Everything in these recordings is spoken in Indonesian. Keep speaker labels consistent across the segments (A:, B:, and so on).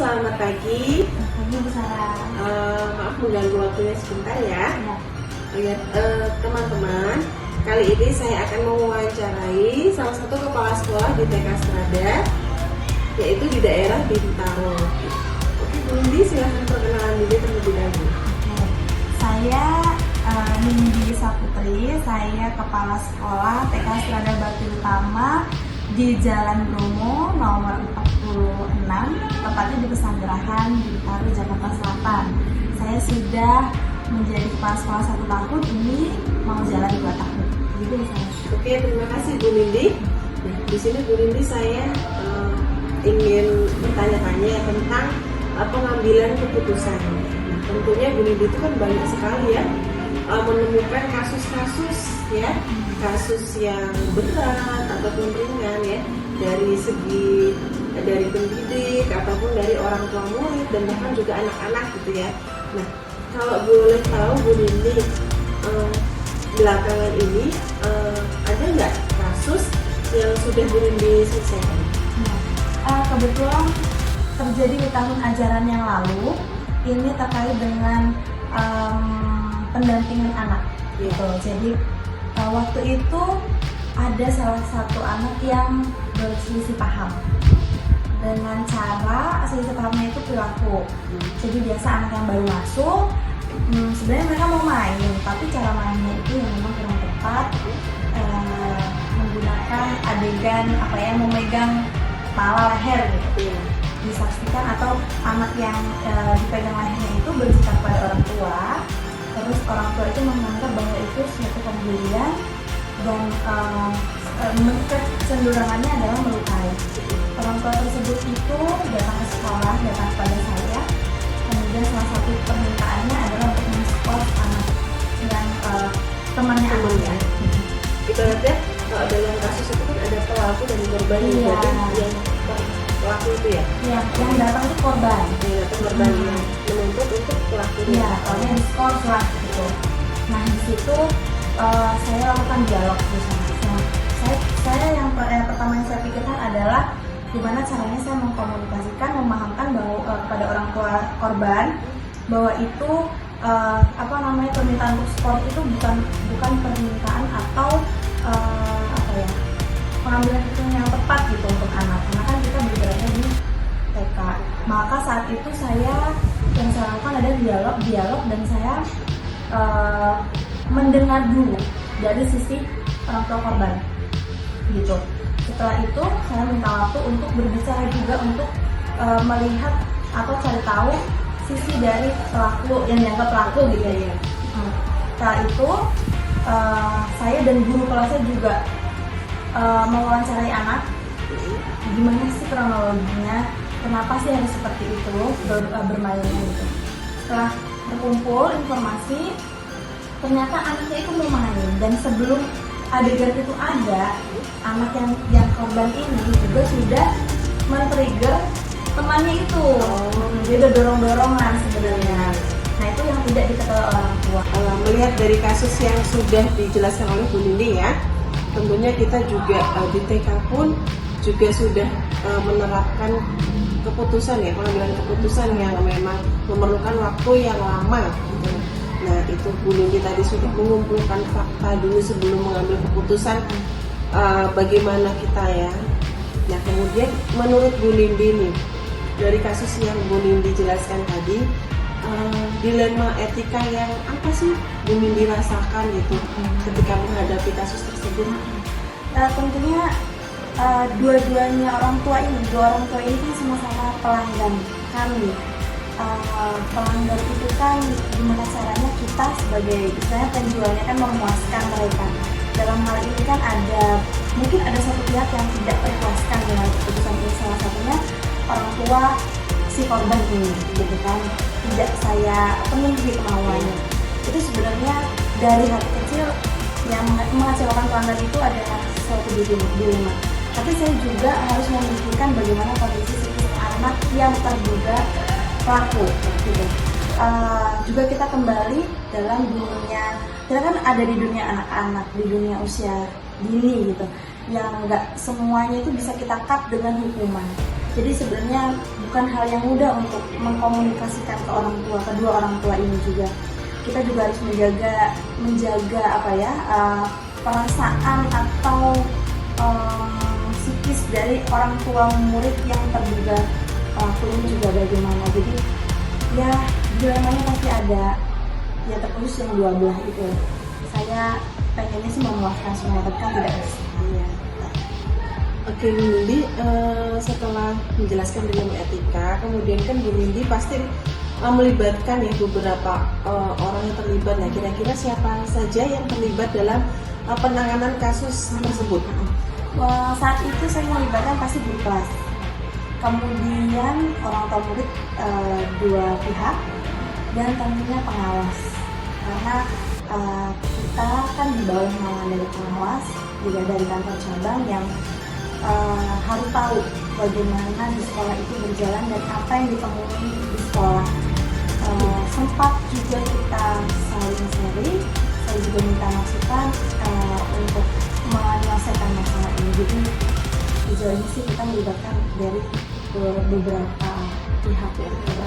A: selamat pagi.
B: Pagi Bu Sarah.
A: Maaf mengganggu waktunya sebentar ya.
B: Ya.
A: Teman-teman, kali ini saya akan mewawancarai salah satu kepala sekolah di TK Strada, yaitu di daerah Bintaro. Oke, Bu Indi, silahkan perkenalan diri terlebih dahulu.
B: Saya Nindi Saputri, saya kepala sekolah TK Strada Bakti Utama di Jalan Bromo nomor 46, tepatnya di Pesanggerahan, Bintaro, Jakarta Selatan. Saya sudah menjadi kepala sekolah 1 tahun, ini mau jalan 2 tahun. Gitu misalnya.
A: Oke, terima kasih Bu Nindi. Nah, di sini Bu Nindi saya ingin bertanya-tanya tentang pengambilan keputusan. Nah, tentunya Bu Nindi itu kan banyak sekali ya menemukan kasus-kasus ya, kasus yang berat ataupun ringan ya, dari segi dari pendidik ataupun dari orang tua murid dan bahkan juga anak-anak gitu ya. Nah, kalau boleh tahu Bu Nindi, belakangan ini ada nggak kasus yang sudah Bu Nindi selesaikan?
B: Kebetulan terjadi di tahun ajaran yang lalu, ini terkait dengan pendampingan anak gitu. Jadi waktu itu ada salah satu anak yang berselisih paham dengan cara selisih pahamnya itu perilaku. Jadi biasa anak yang baru masuk, sebenarnya mereka mau main, tapi cara mainnya itu yang memang kurang tepat, menggunakan adegan memegang kepala leher gitu. Disaksikan atau anak yang dipegang lehernya itu berbicara pada orang tua. Terus orang tua itu menganggap bahwa itu suatu pemberian dan kecenderungannya adalah melukai. Orang tua tersebut itu datang ke sekolah, datang kepada saya. Kemudian salah satu permintaannya adalah untuk men-support anak dan temannya anaknya.
A: Ibaratnya kalau dalam kasus itu kan ada pelaku dan korban, yang pelaku itu ya?
B: Iya, yang datang itu korban.
A: Yang datang korban yang menuntut untuk pelakunya.
B: Iya, soalnya diskors lah gitu. Nah di situ saya lakukan dialog bersama. Saya yang pertama yang saya pikirkan adalah gimana caranya saya mengkomunikasikan, memahamkan bahwa kepada orang tua korban bahwa itu permintaan untuk skor itu bukan permintaan atau pengambilan keputusan yang tepat gitu untuk anak, karena kan kita bergeraknya di TK. Maka saat itu yang saya lakukan adalah dialog dan saya mendengar dulu dari sisi orang tua korban gitu. Setelah itu saya minta waktu untuk berbicara juga untuk melihat atau cari tahu sisi dari pelaku yang dianggap pelaku gitu ya. Setelah itu saya dan guru kelasnya juga mewawancarai anak, gimana sih kronologinya, kenapa sih harus seperti itu bermainnya gitu. Setelah terkumpul informasi, ternyata anaknya itu mau main, dan sebelum adegan itu ada, anak yang korban ini juga sudah men-trigger temannya itu. Dia udah dorong-dorongan sebenarnya. Nah itu yang tidak diketahui orang tua.
A: Melihat dari kasus yang sudah dijelaskan oleh Bu Nindi ya, tentunya kita juga di TK pun juga sudah menerapkan keputusan ya, pengambilan keputusan yang memang memerlukan waktu yang lama gitu. Nah itu Bu Nindi tadi sudah mengumpulkan fakta dulu sebelum mengambil keputusan bagaimana kita ya. Nah kemudian menurut Bu Nindi nih, dari kasus yang Bu Nindi jelaskan tadi, dilema etika yang apa sih Bu Nindi rasakan gitu ketika menghadapi kasus tersebut?
B: Tentunya dua-duanya orang tua ini kan sama-sama pelanggan kami. Pelanggan itu kan gimana caranya kita sebagai istilahnya penjualnya kan memuaskan mereka. Dalam hal ini kan mungkin ada satu pihak yang tidak terpuaskan dengan keputusan ini, salah satunya orang tua si korban ini gitu kan, tidak saya penuhi kemauannya. Itu sebenarnya dari hati kecil yang mengecewakan pelanggan itu adalah suatu dilema. Tapi saya juga harus memikirkan bagaimana kondisi psikis anak yang terduga pelaku gitu. Juga kita kembali dalam dunia, kita kan ada di dunia anak-anak, di dunia usia dini gitu, yang nggak semuanya itu bisa kita cut dengan hukuman. Jadi sebenarnya bukan hal yang mudah untuk mengkomunikasikan ke orang tua, kedua orang tua ini juga. Kita juga harus menjaga apa ya, perasaan atau psikis dari orang tua murid yang terduga pelaku ini juga bagaimana. Jadi ya dilemanya pasti ada, ya terputus yang dua belah itu. Saya pengennya sih memuaskan semua, tapi kan tidak bisa.
A: Iya. Oke Bu Nindi, setelah menjelaskan ilmu etika, kemudian kan Bu Nindi pasti melibatkan ya beberapa orang yang terlibat. Nah, kira-kira siapa saja yang terlibat dalam penanganan kasus tersebut?
B: Saat itu saya melibatkan pasti guru kelas, kemudian orang tua murid, dua pihak, dan tentunya pengawas. Karena kita kan di bawah naungan dari pengawas, juga dari kantor cabang yang harus tahu bagaimana di sekolah itu berjalan dan apa yang ditemui di sekolah. Sempat juga kita saling sharing, saya juga minta masukan untuk menyelesaikan masalah ini. Jadi sejauh ini sih kita melibatkan dari beberapa pihak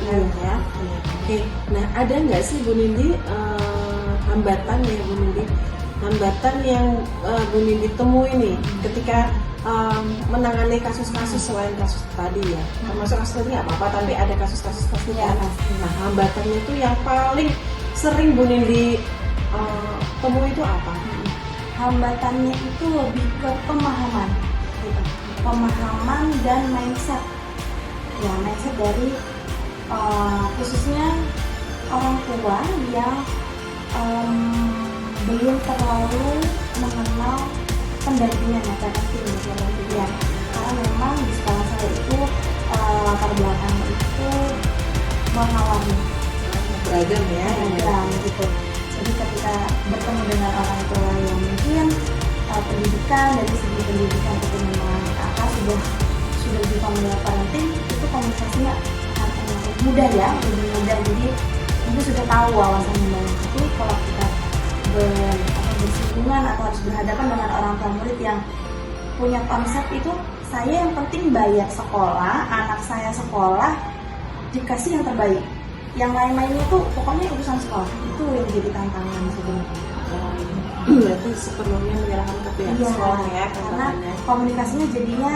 A: Ya. Oke. Nah, ada nggak sih Bu Nindi hambatan ya Bu Nindi, hambatan yang Bu Nindi temui nih ketika menangani kasus-kasus selain kasus tadi ya, termasuk kasus tadi nggak apa-apa, tapi ada kasus-kasus pasti
B: Ya,
A: kan.
B: pasti.
A: Nah, hambatannya itu yang paling sering Bu Nindi temui itu apa?
B: Hambatannya itu lebih ke pemahaman, gitu. Pemahaman dan mindset. Ya, mindset dari khususnya orang tua yang belum terlalu mengenal pendampingan atau pendampingan. Karena memang di sekolah saya itu latar belakangnya itu warna-warni,
A: Beragam ya.
B: beragam gitu. Jadi ketika bertemu dengan orang tua yang mungkin pendidikan, dari segi pendidikan itu memang kakak sudah di familiar parenting, itu komunikasinya sangat mudah ya, lebih mudah. Jadi ibu sudah tahu wawasannya banyak. Tapi kalau kita bersinggungan atau harus berhadapan dengan orang tua murid yang punya konsep itu, saya yang penting bayar sekolah, anak saya sekolah, dikasih yang terbaik. Yang lain-lainnya tuh pokoknya urusan sekolah, itu yang jadi tantangan sebenarnya.
A: Berarti sepenuhnya menyerahkan ke pihak
B: Iya,
A: sekolah ya,
B: karena
A: tantangannya.
B: komunikasinya jadinya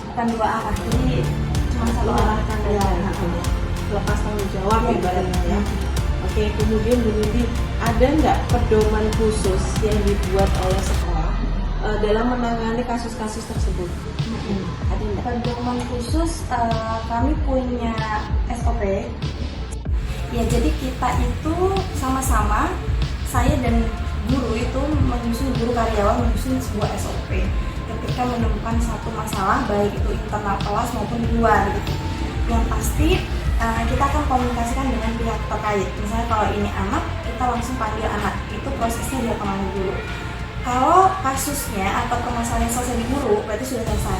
B: bukan dua arah, jadi cuma satu arah kan ya.
A: Lepas tanggung jawab
B: Iya,
A: ibaratnya ya.
B: betul.
A: Oke, kemudian Bu Nindi, ada nggak pedoman khusus yang dibuat oleh sekolah dalam menangani kasus-kasus tersebut? Ada nggak?
B: Pedoman khusus, kami punya SOP. Ya, jadi kita itu sama-sama, saya dan guru itu guru karyawan menyusun sebuah SOP ketika menemukan satu masalah, baik itu internal kelas maupun di luar gitu. Yang pasti kita akan komunikasikan dengan pihak terkait. Misalnya kalau ini anak, kita langsung panggil anak, itu prosesnya dia kemana dulu. Kalau kasusnya atau permasalahan selesai di guru, berarti sudah selesai.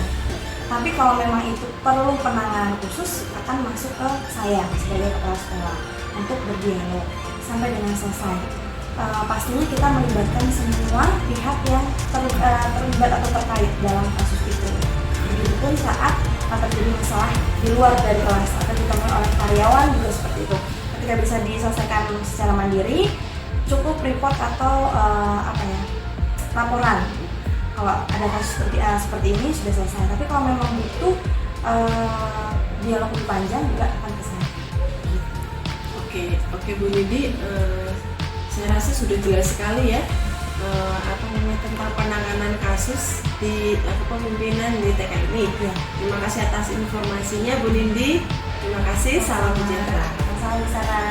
B: Tapi kalau memang itu perlu penanganan khusus, akan masuk ke saya sebagai kepala sekolah untuk berdialog sampai dengan selesai. Pastinya kita melibatkan semua pihak yang terlibat atau terkait dalam kasus itu. Begitupun saat terjadi masalah di luar dari kelas atau ditemui oleh karyawan juga seperti itu. Ketika bisa diselesaikan secara mandiri, cukup report atau laporan. Kalau ada kasus seperti ini sudah selesai. Tapi kalau memang butuh dialog lebih panjang juga akan ke saya.
A: Oke Bu Nindi, saya rasa sudah jelas sekali ya tentang penanganan kasus di kepemimpinan di TK ini.
B: Ya.
A: Terima kasih atas informasinya Bu Nindi. Terima kasih, salam sejahtera.
B: Salam sana.